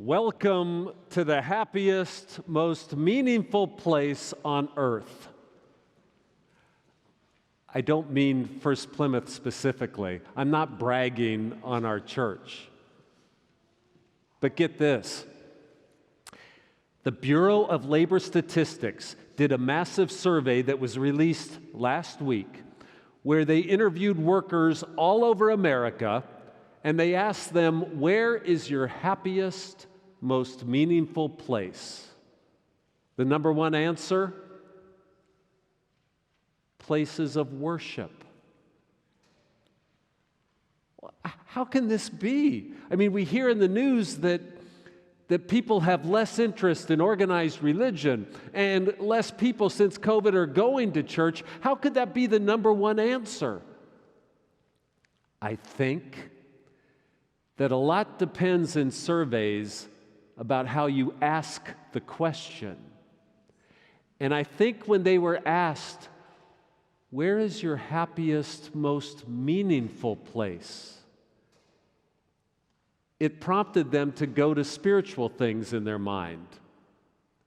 Welcome to the happiest, most meaningful place on earth. I don't mean First-Plymouth specifically. I'm not bragging on our church. But get this. The Bureau of Labor Statistics did a massive survey that was released last week where they interviewed workers all over America and they asked them, where is your happiest, most meaningful place? The number one answer? Places of worship. How can this be? I mean, we hear in the news that people have less interest in organized religion and less people since COVID are going to church. How could that be the number one answer? I think that a lot depends in surveys about how you ask the question. And I think when they were asked, where is your happiest, most meaningful place? It prompted them to go to spiritual things in their mind.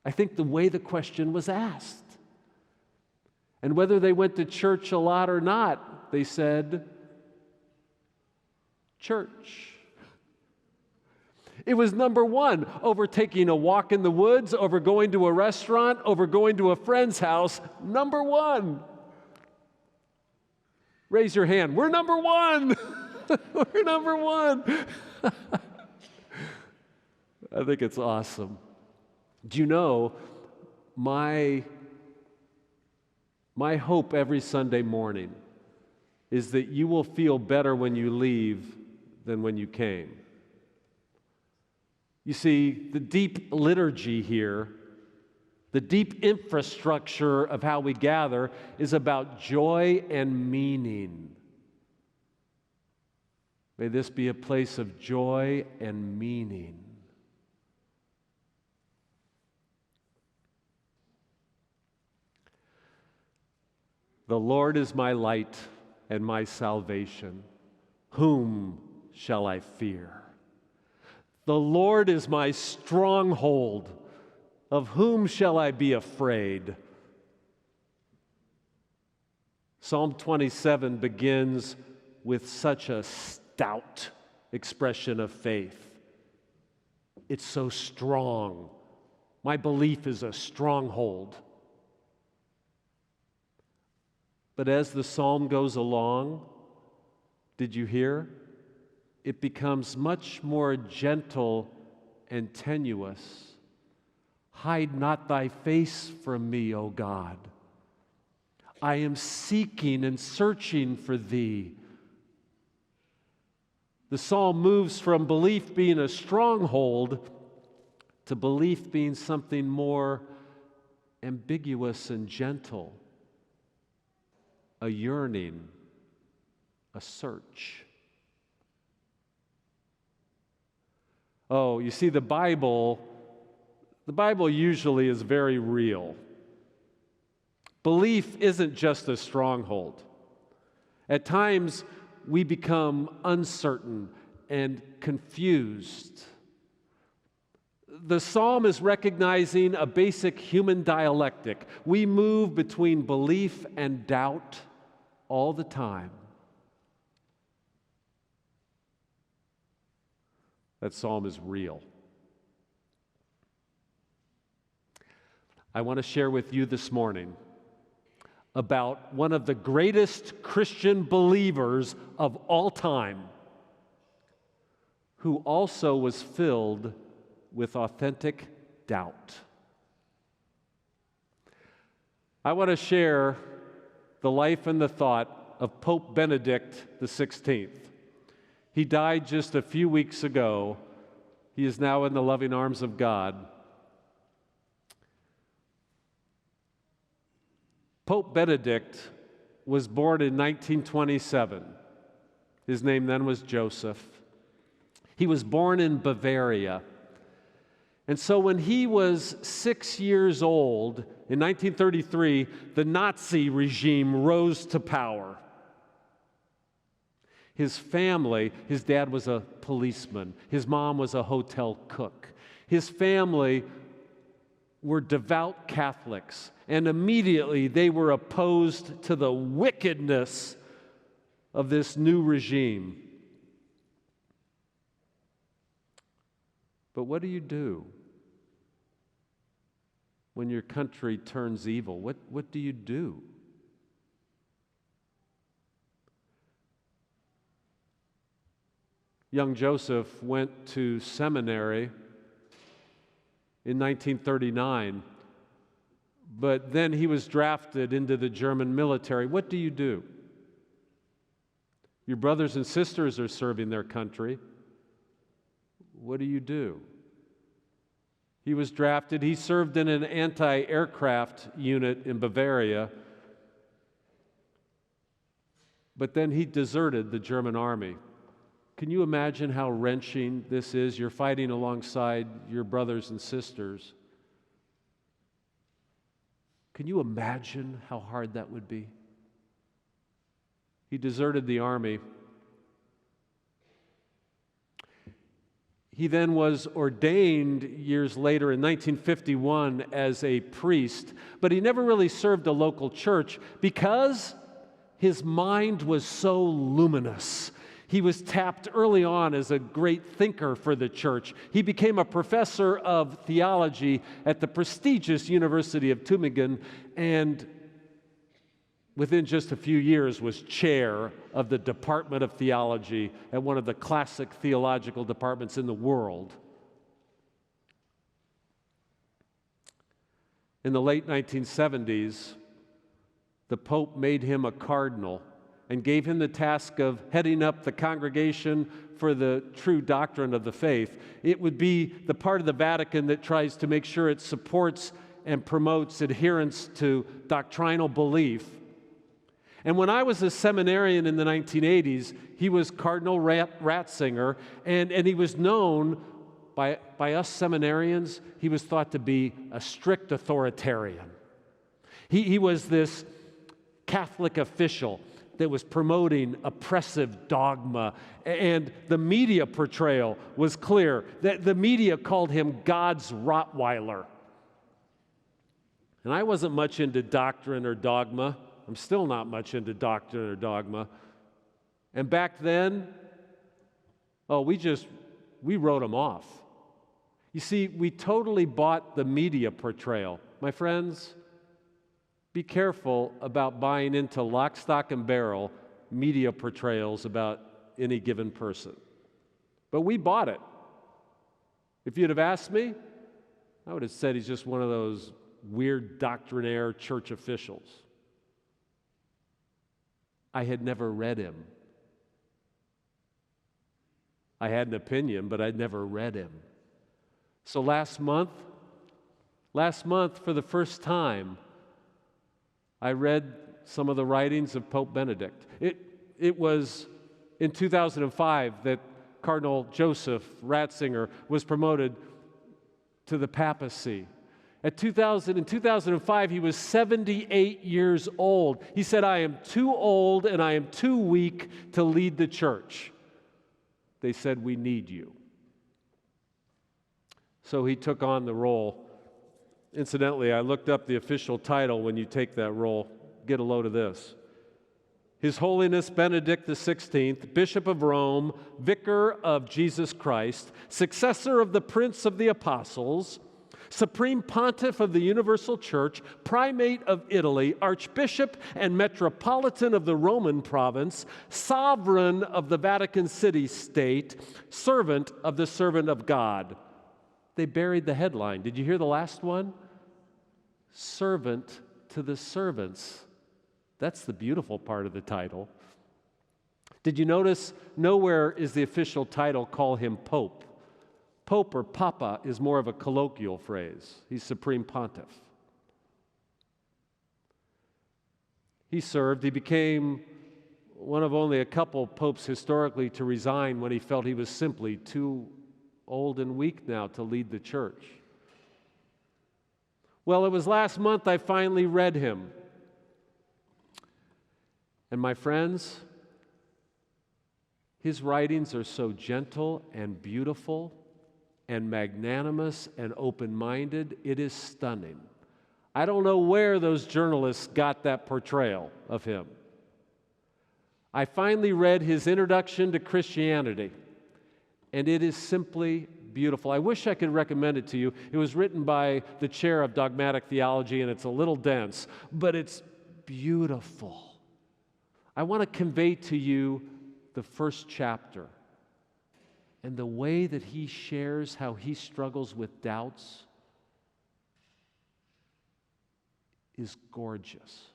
I think the way the question was asked. And whether they went to church a lot or not, they said, church. It was number one over taking a walk in the woods, over going to a restaurant, over going to a friend's house. Number one. Raise your hand. We're number one. We're number one. I think it's awesome. Do you know, my hope every Sunday morning is that you will feel better when you leave than when you came. You see, the deep liturgy here, the deep infrastructure of how we gather is about joy and meaning. May this be a place of joy and meaning. The Lord is my light and my salvation. Whom shall I fear? The Lord is my stronghold. Of whom shall I be afraid? Psalm 27 begins with such a stout expression of faith. It's so strong. My belief is a stronghold. But as the psalm goes along, did you hear? It becomes much more gentle and tenuous. Hide not thy face from me, O God. I am seeking and searching for thee. The psalm moves from belief being a stronghold to belief being something more ambiguous and gentle, a yearning, a search. Oh, you see, the Bible usually is very real. Belief isn't just a stronghold. At times, we become uncertain and confused. The psalm is recognizing a basic human dialectic. We move between belief and doubt all the time. That psalm is real. I want to share with you this morning about one of the greatest Christian believers of all time, who also was filled with authentic doubt. I want to share the life and the thought of Pope Benedict XVI. He died just a few weeks ago. He is now in the loving arms of God. Pope Benedict was born in 1927. His name then was Joseph. He was born in Bavaria. And so when he was 6 years old, in 1933, the Nazi regime rose to power. His family, his dad was a policeman. His mom was a hotel cook. His family were devout Catholics, and immediately they were opposed to the wickedness of this new regime. But what do you do when your country turns evil? What do you do? Young Joseph went to seminary in 1939, but then he was drafted into the German military. What do you do? Your brothers and sisters are serving their country. What do you do? He was drafted. He served in an anti-aircraft unit in Bavaria, but then he deserted the German army. Can you imagine how wrenching this is? You're fighting alongside your brothers and sisters. Can you imagine how hard that would be? He deserted the army. He then was ordained years later in 1951 as a priest, but he never really served a local church because his mind was so luminous. He was tapped early on as a great thinker for the church. He became a professor of theology at the prestigious University of Tübingen, and within just a few years was chair of the Department of Theology at one of the classic theological departments in the world. In the late 1970s, the Pope made him a cardinal and gave him the task of heading up the Congregation for the True Doctrine of the Faith. It would be the part of the Vatican that tries to make sure it supports and promotes adherence to doctrinal belief. And when I was a seminarian in the 1980s, he was Cardinal Ratzinger, and he was known by us seminarians, he was thought to be a strict authoritarian. He was this Catholic official that was promoting oppressive dogma, and the media portrayal was clear. That the media called him God's Rottweiler. And I wasn't much into doctrine or dogma. I'm still not much into doctrine or dogma. And back then, we wrote him off. You see, we totally bought the media portrayal. My friends, be careful about buying into lock, stock, and barrel media portrayals about any given person. But we bought it. If you'd have asked me, I would have said he's just one of those weird doctrinaire church officials. I had never read him. I had an opinion, but I'd never read him. So last month, for the first time, I read some of the writings of Pope Benedict. It was in 2005 that Cardinal Joseph Ratzinger was promoted to the papacy. In 2005, he was 78 years old. He said, "I am too old and I am too weak to lead the church." They said, "We need you." So he took on the role. Incidentally, I looked up the official title when you take that role. Get a load of this. His Holiness Benedict XVI, Bishop of Rome, Vicar of Jesus Christ, successor of the Prince of the Apostles, Supreme Pontiff of the Universal Church, Primate of Italy, Archbishop and Metropolitan of the Roman Province, Sovereign of the Vatican City State, Servant of the Servant of God. They buried the headline. Did you hear the last one? Servant to the servants. That's the beautiful part of the title. Did you notice nowhere is the official title call him Pope? Pope or Papa is more of a colloquial phrase. He's Supreme Pontiff. He served. He became one of only a couple popes historically to resign when he felt he was simply too old and weak now to lead the church. Well, it was last month I finally read him. And my friends, His writings are so gentle and beautiful and magnanimous and open-minded, it is stunning. I don't know where those journalists got that portrayal of him. I finally read his introduction to Christianity, and it is simply beautiful. I wish I could recommend it to you. It was written by the chair of dogmatic theology, and it's a little dense, but it's beautiful. I want to convey to you the first chapter and the way that he shares how he struggles with doubts is gorgeous.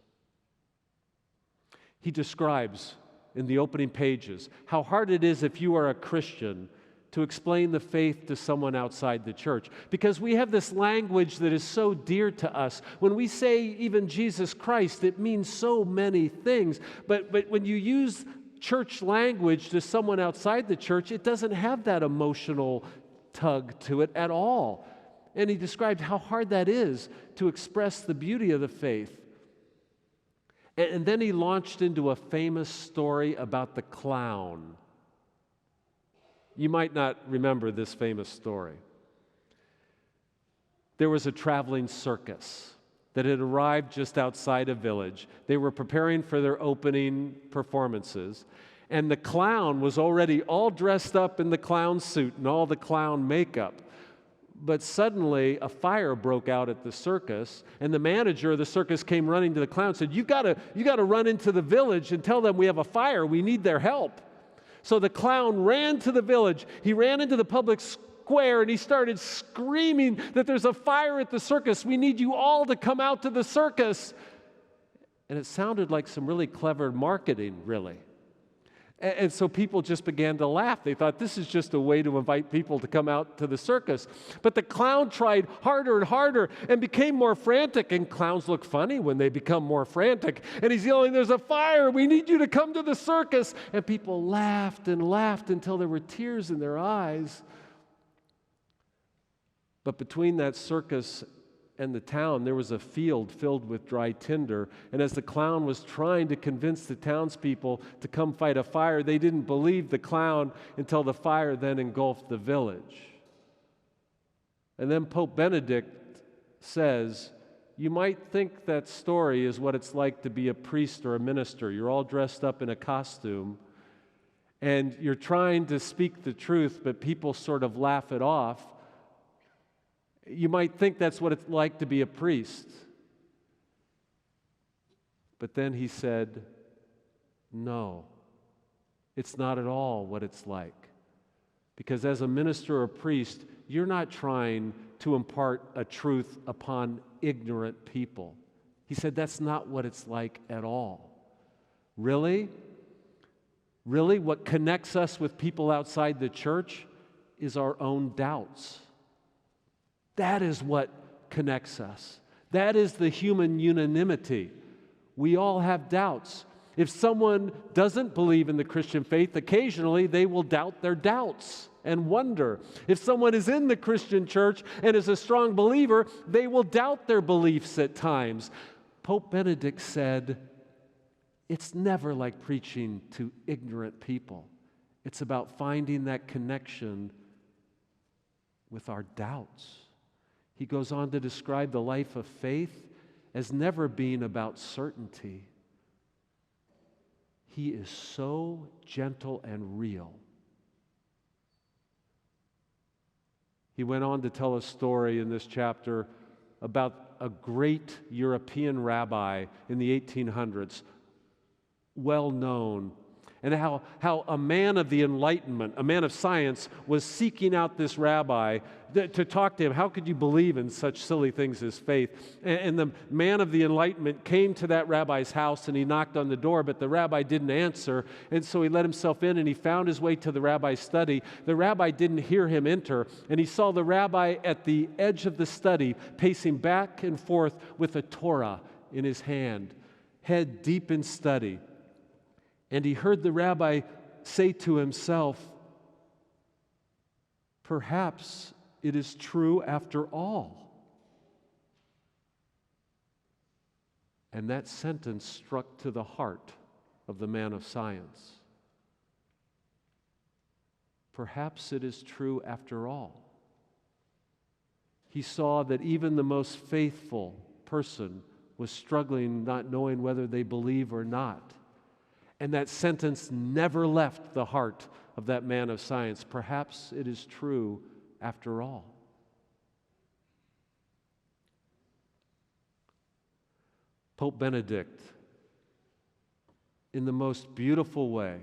He describes in the opening pages how hard it is if you are a Christian to explain the faith to someone outside the church, because we have this language that is so dear to us. When we say even Jesus Christ, it means so many things, but when you use church language to someone outside the church, it doesn't have that emotional tug to it at all. And he described how hard that is to express the beauty of the faith. And then he launched into a famous story about the clown. You might not remember this famous story. There was a traveling circus that had arrived just outside a village. They were preparing for their opening performances, and the clown was already all dressed up in the clown suit and all the clown makeup. But suddenly, a fire broke out at the circus, and the manager of the circus came running to the clown and said, you got to run into the village and tell them we have a fire. We need their help. So the clown ran to the village. He ran into the public square, and he started screaming that there's a fire at the circus. We need you all to come out to the circus. And it sounded like some really clever marketing, really. And so people just began to laugh. They thought this is just a way to invite people to come out to the circus. But the clown tried harder and harder and became more frantic. And clowns look funny when they become more frantic. And he's yelling, there's a fire. We need you to come to the circus. And people laughed and laughed until there were tears in their eyes. But between that circus and the town, there was a field filled with dry tinder. And as the clown was trying to convince the townspeople to come fight a fire, they didn't believe the clown until the fire then engulfed the village. And then Pope Benedict says, you might think that story is what it's like to be a priest or a minister. You're all dressed up in a costume, and you're trying to speak the truth, but people sort of laugh it off. You might think that's what it's like to be a priest. But then he said, no, it's not at all what it's like. Because as a minister or priest, you're not trying to impart a truth upon ignorant people. He said, that's not what it's like at all. Really? Really, what connects us with people outside the church is our own doubts. That is what connects us. That is the human unanimity. We all have doubts. If someone doesn't believe in the Christian faith, occasionally they will doubt their doubts and wonder. If someone is in the Christian church and is a strong believer, they will doubt their beliefs at times. Pope Benedict said, it's never like preaching to ignorant people. It's about finding that connection with our doubts. He goes on to describe the life of faith as never being about certainty. He is so gentle and real. He went on to tell a story in this chapter about a great European rabbi in the 1800s, well known, and how a man of the Enlightenment, a man of science, was seeking out this rabbi to talk to him. How could you believe in such silly things as faith? And the man of the Enlightenment came to that rabbi's house, and he knocked on the door, but the rabbi didn't answer, and so he let himself in, and he found his way to the rabbi's study. The rabbi didn't hear him enter, and he saw the rabbi at the edge of the study, pacing back and forth with a Torah in his hand, head deep in study. And he heard the rabbi say to himself, perhaps it is true after all. And that sentence struck to the heart of the man of science. perhaps it is true after all. He saw that even the most faithful person was struggling, not knowing whether they believe or not. And that sentence never left the heart of that man of science. Perhaps it is true after all. Pope Benedict, in the most beautiful way,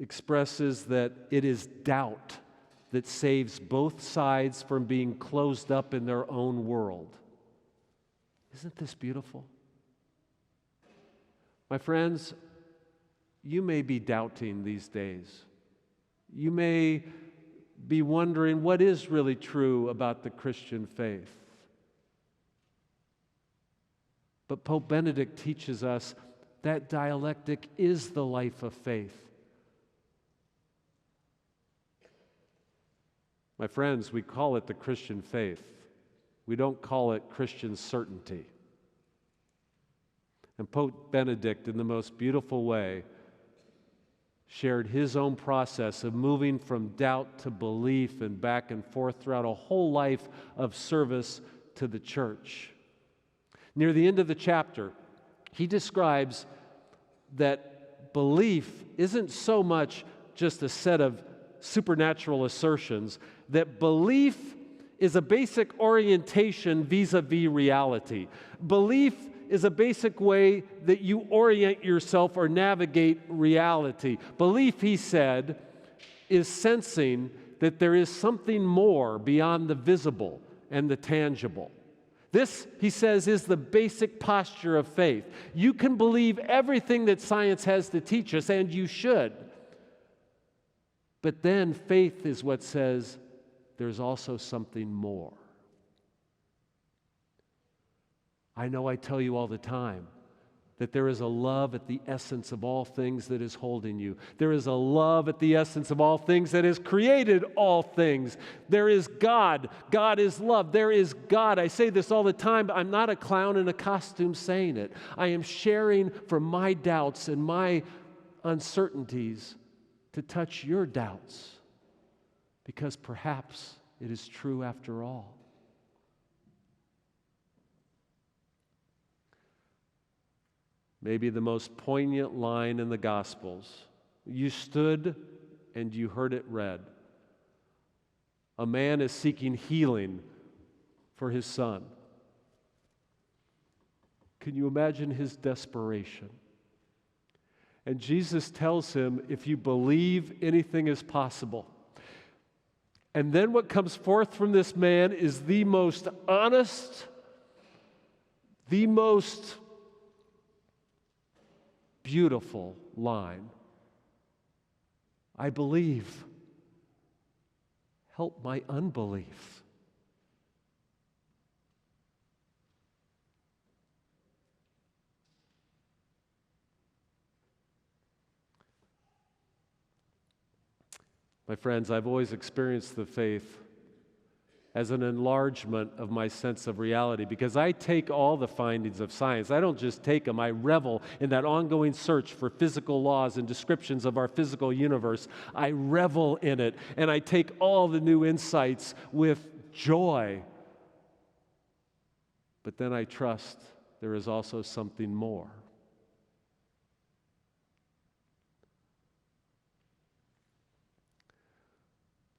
expresses that it is doubt that saves both sides from being closed up in their own world. Isn't this beautiful? My friends, you may be doubting these days. You may be wondering what is really true about the Christian faith. But Pope Benedict teaches us that dialectic is the life of faith. My friends, we call it the Christian faith. We don't call it Christian certainty. And Pope Benedict, in the most beautiful way, shared his own process of moving from doubt to belief and back and forth throughout a whole life of service to the church. Near the end of the chapter, he describes that belief isn't so much just a set of supernatural assertions, that belief is a basic orientation vis-a-vis reality. Belief is a basic way that you orient yourself or navigate reality. Belief, he said, is sensing that there is something more beyond the visible and the tangible. This, he says, is the basic posture of faith. You can believe everything that science has to teach us, and you should. But then faith is what says there's also something more. I know I tell you all the time that there is a love at the essence of all things that is holding you. There is a love at the essence of all things that has created all things. There is God. God is love. There is God. I say this all the time, but I'm not a clown in a costume saying it. I am sharing from my doubts and my uncertainties to touch your doubts, because perhaps it is true after all. Maybe the most poignant line in the Gospels. You stood and you heard it read. A man is seeking healing for his son. Can you imagine his desperation? And Jesus tells him, if you believe, anything is possible. And then what comes forth from this man is the most honest, the most beautiful line. I believe. Help my unbelief. My friends, I've always experienced the faith as an enlargement of my sense of reality, because I take all the findings of science. I don't just take them. I revel in that ongoing search for physical laws and descriptions of our physical universe. I revel in it, and I take all the new insights with joy. But then I trust there is also something more.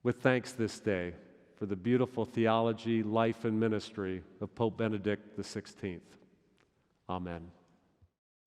With thanks this day for the beautiful theology, life, and ministry of Pope Benedict XVI. Amen.